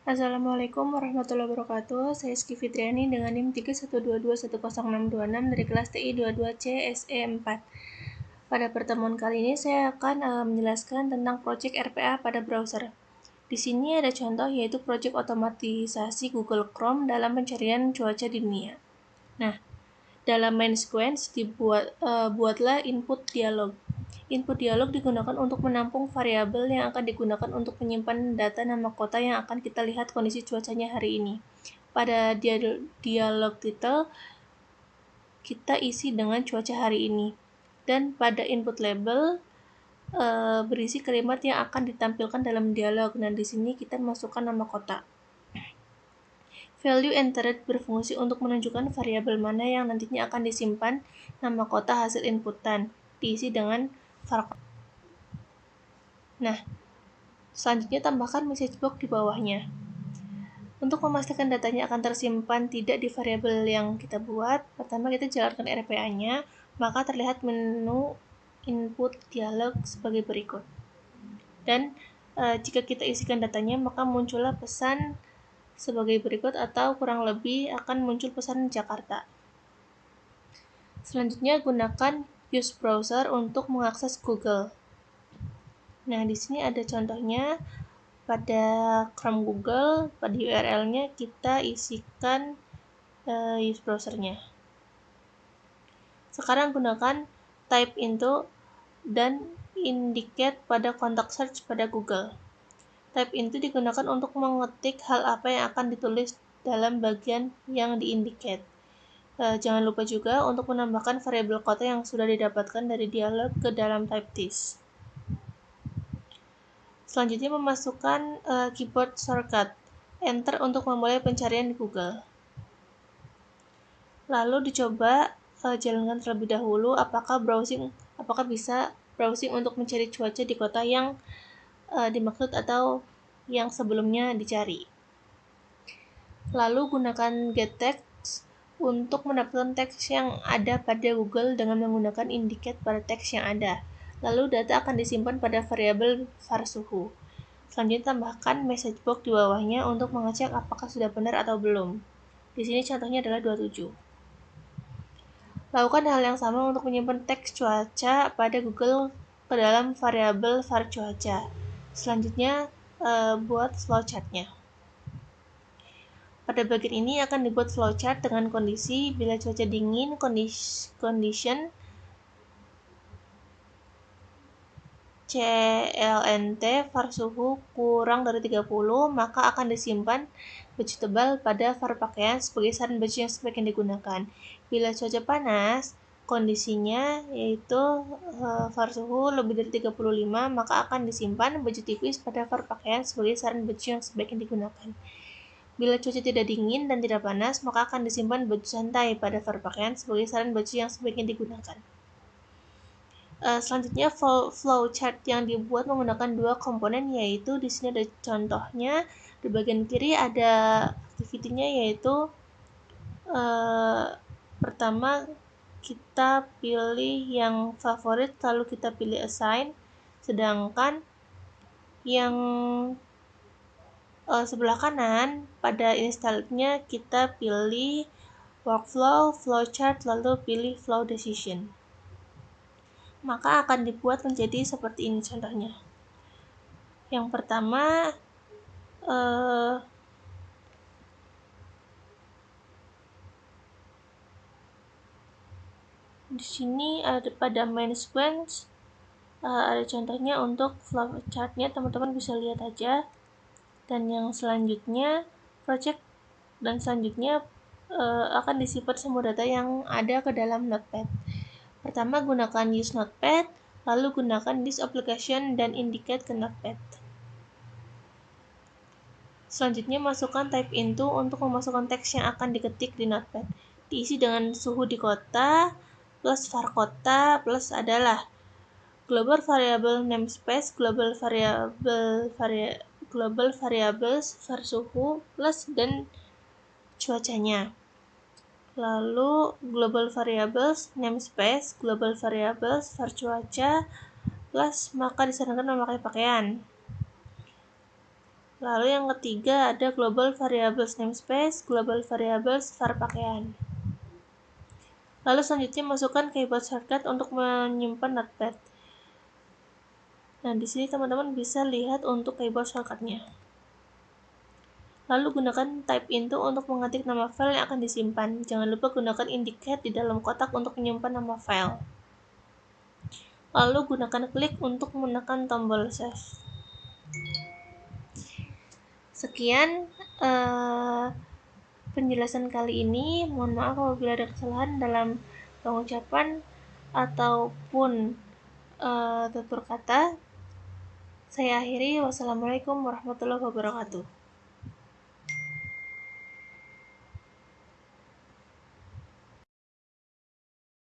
Assalamualaikum warahmatullahi wabarakatuh. Saya Rizky Fitriani dengan NIM 312210626 dari kelas TI 22C SE 4. Pada pertemuan kali ini saya akan menjelaskan tentang proyek RPA pada browser. Di sini ada contoh yaitu proyek otomatisasi Google Chrome dalam pencarian cuaca di dunia. Nah, dalam main sequence buatlah input dialog. Input dialog digunakan untuk menampung variabel yang akan digunakan untuk menyimpan data nama kota yang akan kita lihat kondisi cuacanya hari ini. Pada dialog title, kita isi dengan cuaca hari ini. Dan pada input label, berisi kalimat yang akan ditampilkan dalam dialog. Nah, di sini kita masukkan nama kota. Value entered berfungsi untuk menunjukkan variabel mana yang nantinya akan disimpan nama kota hasil inputan, diisi dengan var. Nah, selanjutnya tambahkan message box di bawahnya. Untuk memastikan datanya akan tersimpan tidak di variabel yang kita buat, pertama kita jalankan RPA-nya, maka terlihat menu input dialog sebagai berikut. Dan jika kita isikan datanya, maka muncullah pesan sebagai berikut atau kurang lebih akan muncul pesan Jakarta. Selanjutnya gunakan use browser untuk mengakses Google. Nah, di sini ada contohnya. Pada Chrome Google, pada URL-nya kita isikan use browser-nya. Sekarang gunakan type into dan indicate pada kontak search pada Google. Type into digunakan untuk mengetik hal apa yang akan ditulis dalam bagian yang diindicate. Jangan lupa juga untuk menambahkan variabel kota yang sudah didapatkan dari dialog ke dalam type this. Selanjutnya memasukkan keyboard shortcut Enter untuk memulai pencarian di Google. Lalu dicoba jalankan terlebih dahulu apakah bisa browsing untuk mencari cuaca di kota yang dimaksud atau yang sebelumnya dicari. Lalu gunakan getText untuk mendapatkan teks yang ada pada Google dengan menggunakan indicate pada teks yang ada. Lalu data akan disimpan pada variabel var suhu. Selanjutnya tambahkan message box di bawahnya untuk mengecek apakah sudah benar atau belum. Di sini contohnya adalah 27. Lakukan hal yang sama untuk menyimpan teks cuaca pada Google ke dalam variabel var cuaca. Selanjutnya buat flowchart-nya. Pada bagian ini akan dibuat flowchart dengan kondisi bila cuaca dingin, condition CLNT var suhu kurang dari 30, maka akan disimpan baju tebal pada var pakaian sebagai saran baju yang sebaiknya digunakan. Bila cuaca panas, kondisinya yaitu var suhu lebih dari 35, maka akan disimpan baju tipis pada var pakaian sebagai saran baju yang sebaiknya digunakan. Bila cuaca tidak dingin dan tidak panas, maka akan disimpan baju santai pada var pakaian sebagai saran baju yang sebaiknya digunakan. Selanjutnya flowchart yang dibuat menggunakan dua komponen, yaitu di sini ada contohnya. Di bagian kiri ada activity-nya, yaitu pertama kita pilih yang favorit, lalu kita pilih assign, sedangkan yang sebelah kanan pada install-nya kita pilih workflow, flowchart, lalu pilih flow decision. Maka akan dibuat menjadi seperti ini contohnya. Yang pertama, di sini ada pada main sequence, ada contohnya untuk flowchart-nya, teman-teman bisa lihat aja. Dan yang selanjutnya, project dan selanjutnya akan disimpan semua data yang ada ke dalam Notepad. Pertama, gunakan use Notepad, lalu gunakan this application dan indicate ke Notepad. Selanjutnya, masukkan type into untuk memasukkan teks yang akan diketik di Notepad. Diisi dengan suhu di kota, plus var kota, plus adalah global variable namespace, global variables var suhu, plus dan cuacanya. Lalu global variables namespace, global variables var cuaca, plus maka disarankan memakai pakaian. Lalu yang ketiga ada global variables namespace, global variables var pakaian. Lalu selanjutnya masukkan keyboard shortcut untuk menyimpan notepad. Nah, di sini teman-teman bisa lihat untuk keyboard shortcutnya. Lalu gunakan type into untuk mengetik nama file yang akan disimpan. Jangan lupa gunakan indicate di dalam kotak untuk menyimpan nama file. Lalu gunakan klik untuk menekan tombol save. Sekian penjelasan kali ini. Mohon maaf apabila ada kesalahan dalam pengucapan ataupun tutur kata. Saya akhiri. Wassalamualaikum warahmatullahi wabarakatuh.